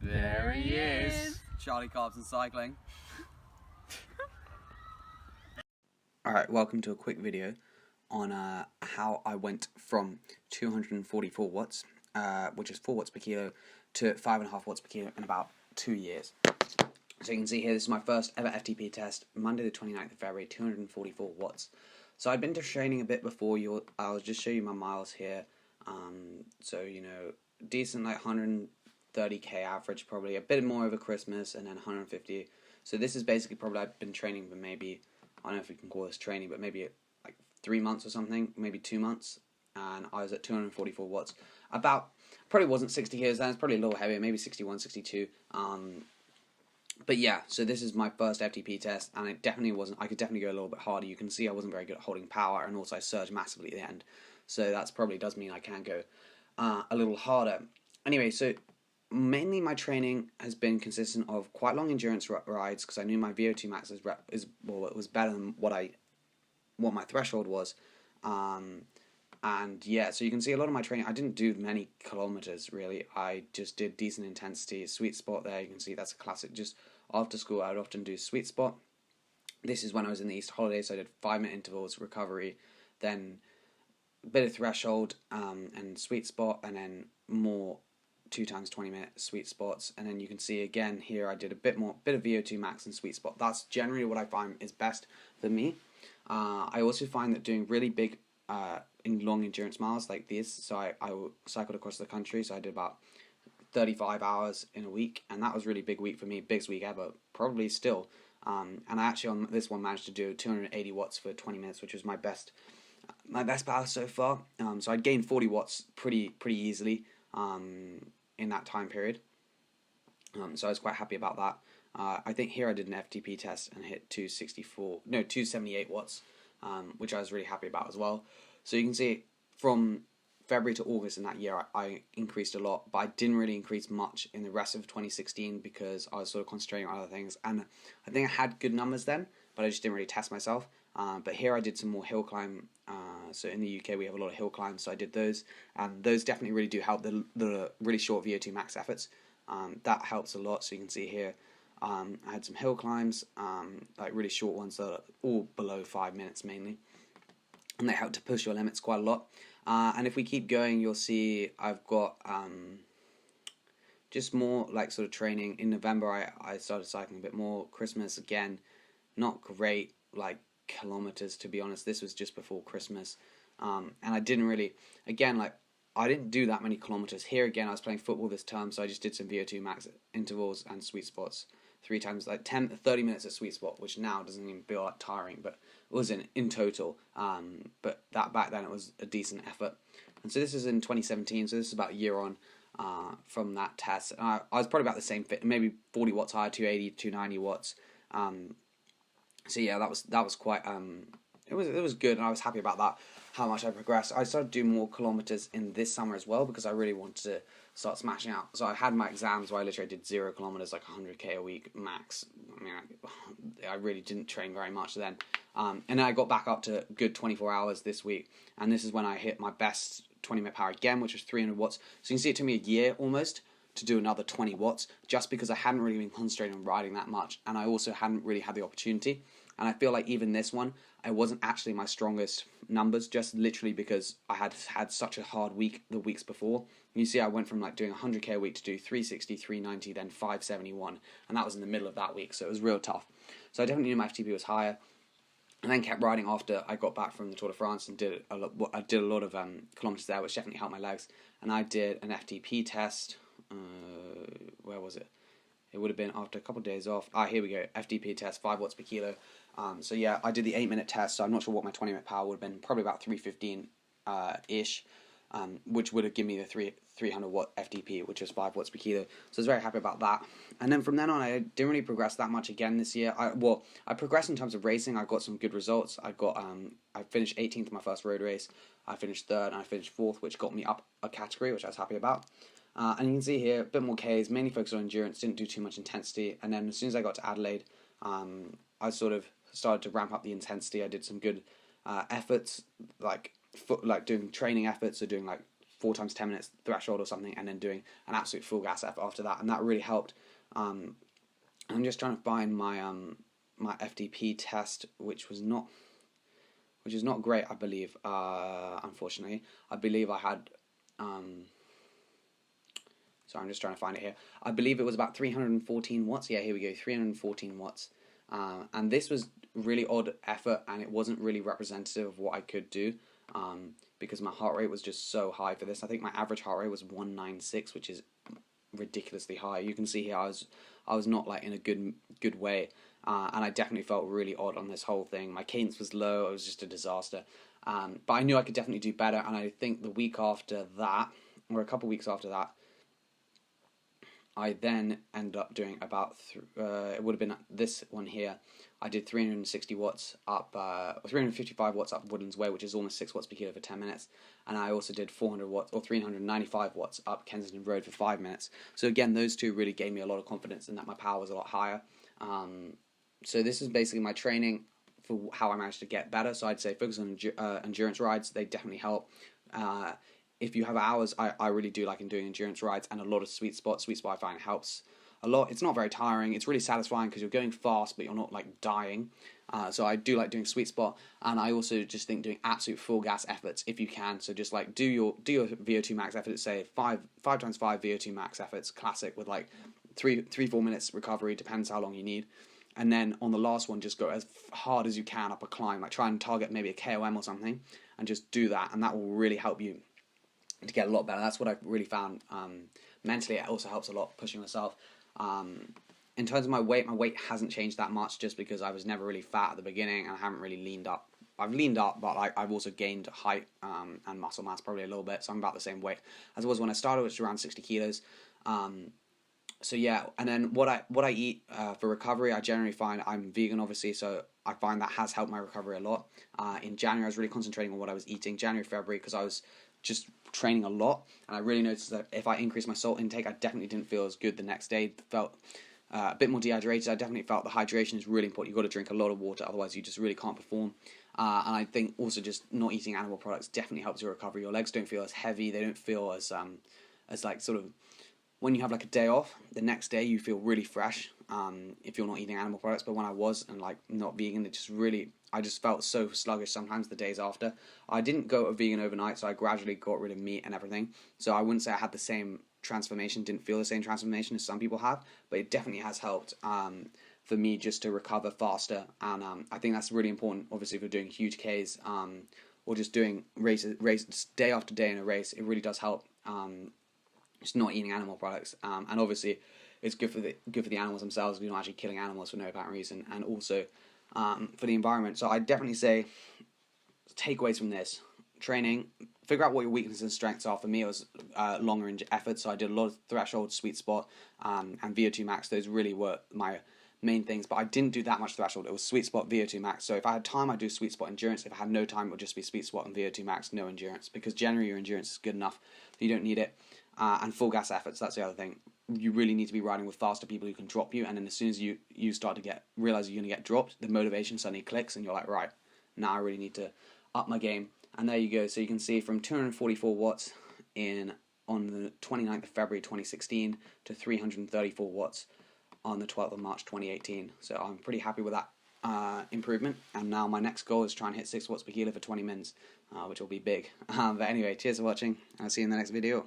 There he is. Charlie Carbs and Cycling. Alright, welcome to a quick video on how I went from 244 watts, which is 4 watts per kilo, to 5.5 watts per kilo in about 2 years. So you can see here, this is my first ever FTP test, Monday the 29th of February, 244 watts. So I've been to training a bit before, I'll just show you my miles here. So, you know, decent like 130k average probably, a bit more over Christmas, and then 150. So this is basically probably I've been training for maybe, I don't know if we can call this training, but maybe like 3 months or something, maybe 2 months, and I was at 244 watts. Probably wasn't 60 kilos then, it's probably a little heavier, maybe 61, 62. But yeah, so this is my first FTP test, and it definitely wasn't, I could definitely go a little bit harder. You can see I wasn't very good at holding power, and also I surged massively at the end. So that's probably does mean I can go a little harder. Anyway, so mainly my training has been consistent of quite long endurance rides, because I knew my VO2 max it was better than what my threshold was. And yeah, so you can see a lot of my training, I didn't do many kilometers really. I just did decent intensity, sweet spot there. You can see that's a classic. Just after school, I would often do sweet spot. This is when I was in the Easter holidays, so I did 5-minute intervals, recovery, then a bit of threshold, and sweet spot, and then more 2 times 20-minute sweet spots. And then you can see again here I did a bit of VO2 max and sweet spot. That's generally what I find is best for me. I also find that doing really big in long endurance miles like this, so I cycled across the country, so I did about 35 hours in a week, and that was really big week for me, biggest week ever, probably still. And I actually on this one managed to do 280 watts for 20 minutes, which was my best power so far. So I'd gained 40 watts pretty easily in that time period. So I was quite happy about that. I think here I did an FTP test and hit 278 watts, which I was really happy about as well. So you can see from February to August in that year, I increased a lot, but I didn't really increase much in the rest of 2016 because I was sort of concentrating on other things. And I think I had good numbers then, but I just didn't really test myself. But here I did some more hill climb. So in the UK we have a lot of hill climbs, so I did those, and those definitely really do help the really short VO2 max efforts. That helps a lot. So you can see here I had some hill climbs, like really short ones that are all below 5 minutes mainly, and they help to push your limits quite a lot. And if we keep going, you'll see I've got just more like sort of training. In November I started cycling a bit more. Christmas again, not great like kilometers to be honest. This was just before Christmas, and I didn't really, again, like I didn't do that many kilometers. Here again I was playing football this term, so I just did some VO2 max intervals and sweet spots 3 times, like 30 minutes of sweet spot, which now doesn't even feel like tiring, but it was in total. But that back then it was a decent effort. And so this is in 2017, so this is about a year on from that test. I was probably about the same fit, maybe 40 watts higher, 280, 290 watts. So yeah, that was quite it was good, and I was happy about that, how much I progressed. I started doing more kilometers in this summer as well because I really wanted to start smashing out. So I had my exams where I literally did 0 kilometers, like 100k a week max. I mean, I really didn't train very much then. And then I got back up to good 24 hours this week, and this is when I hit my best 20-minute power again, which was 300 watts. So you can see it took me a year almost to do another 20 watts, just because I hadn't really been concentrating on riding that much, and I also hadn't really had the opportunity. And I feel like even this one, I wasn't actually my strongest numbers, just literally because I had such a hard week the weeks before. You see I went from like doing 100k a week to do 360, 390, then 571, and that was in the middle of that week, so it was real tough. So I definitely knew my FTP was higher, and then kept riding after I got back from the Tour de France and did a lot of kilometers there, which definitely helped my legs. And I did an FTP test, where was it? It would have been after a couple of days off. Here we go, FTP test, 5 watts per kilo. So yeah, I did the 8-minute test, so I'm not sure what my 20-minute power would have been, probably about 315-ish, which would have given me the 300 watt FTP, which was 5 watts per kilo. So I was very happy about that. And then from then on, I didn't really progress that much again this year. I progressed in terms of racing. I got some good results. I finished 18th in my first road race. I finished 3rd, and I finished 4th, which got me up a category, which I was happy about. And you can see here, a bit more Ks, mainly focused on endurance, didn't do too much intensity. And then as soon as I got to Adelaide, I sort of started to ramp up the intensity. I did some good efforts, like doing training efforts, so doing like 4 times 10 minutes threshold or something, and then doing an absolute full gas effort after that, and that really helped. I'm just trying to find my my FTP test, which is not great, I believe. Unfortunately, I believe I had. Sorry, I'm just trying to find it here. I believe it was about 314 watts. Yeah, here we go, 314 watts. And this was really odd effort, and it wasn't really representative of what I could do, because my heart rate was just so high for this. I think my average heart rate was 196, which is ridiculously high. You can see here I was not like in a good way, and I definitely felt really odd on this whole thing. My cadence was low. It was just a disaster. But I knew I could definitely do better, and I think the week after that, or a couple weeks after that, I then ended up doing about, it would have been this one here, I did 360 watts up, 355 watts up Woodlands Way, which is almost 6 watts per kilo for 10 minutes, and I also did 400 watts, or 395 watts up Kensington Road for 5 minutes. So again, those two really gave me a lot of confidence in that my power was a lot higher. So this is basically my training for how I managed to get better. So I'd say focus on endurance rides. They definitely help. If you have hours, I really do like doing endurance rides, and a lot of sweet spot. Sweet spot I find helps a lot. It's not very tiring. It's really satisfying because you're going fast, but you're not like dying. So I do like doing sweet spot, and I also just think doing absolute full gas efforts if you can. So just like do your VO2 max efforts. Say 5 times 5 VO2 max efforts, classic, with like 3-4 minutes recovery, depends how long you need. And then on the last one, just go as hard as you can up a climb. Like try and target maybe a KOM or something, and just do that, and that will really help you to get a lot better. That's what I've really found. Mentally, it also helps a lot pushing myself. In terms of my weight hasn't changed that much, just because I was never really fat at the beginning, and I haven't really leaned up. I've leaned up, but I've also gained height and muscle mass probably a little bit, so I'm about the same weight as I was when I started, which was around 60 kilos. So yeah, and then what I eat for recovery, I generally find, I'm vegan obviously, so I find that has helped my recovery a lot. In January, I was really concentrating on what I was eating, January, February, because I was just training a lot, and I really noticed that if I increased my salt intake, I definitely didn't feel as good the next day. Felt a bit more dehydrated. I definitely felt the hydration is really important. You've got to drink a lot of water, otherwise you just really can't perform. And I think also just not eating animal products definitely helps your recovery. Your legs don't feel as heavy. They don't feel as like sort of, when you have like a day off, the next day you feel really fresh if you're not eating animal products. But when I was, and like not vegan, it just really, I just felt so sluggish sometimes the days after. I didn't go a vegan overnight, so I gradually got rid of meat and everything. So I wouldn't say I had the same transformation, didn't feel the same transformation as some people have, but it definitely has helped for me just to recover faster. And I think that's really important, obviously, if you're doing huge Ks or just doing races day after day in a race. It really does help. Just not eating animal products, and obviously it's good for the animals themselves. You're not actually killing animals for no apparent reason, and also for the environment. So I definitely say takeaways from this training: figure out what your weaknesses and strengths are. For me, it was long range efforts, so I did a lot of threshold, sweet spot, and VO2 max. Those really were my main things, but I didn't do that much threshold. It was sweet spot, VO2 max. So if I had time, I'd do sweet spot, endurance. If I had no time, it would just be sweet spot and VO2 max, no endurance, because generally your endurance is good enough, you don't need it. And full gas efforts, that's the other thing. You really need to be riding with faster people who can drop you, and then as soon as you start to realize you're going to get dropped, the motivation suddenly clicks, and you're like, right, now I really need to up my game. And there you go. So you can see from 244 watts on the 29th of February 2016 to 334 watts on the 12th of March 2018. So I'm pretty happy with that improvement, and now my next goal is try and hit 6 watts per kilo for 20 mins, which will be big. But anyway, cheers for watching. I'll see you in the next video.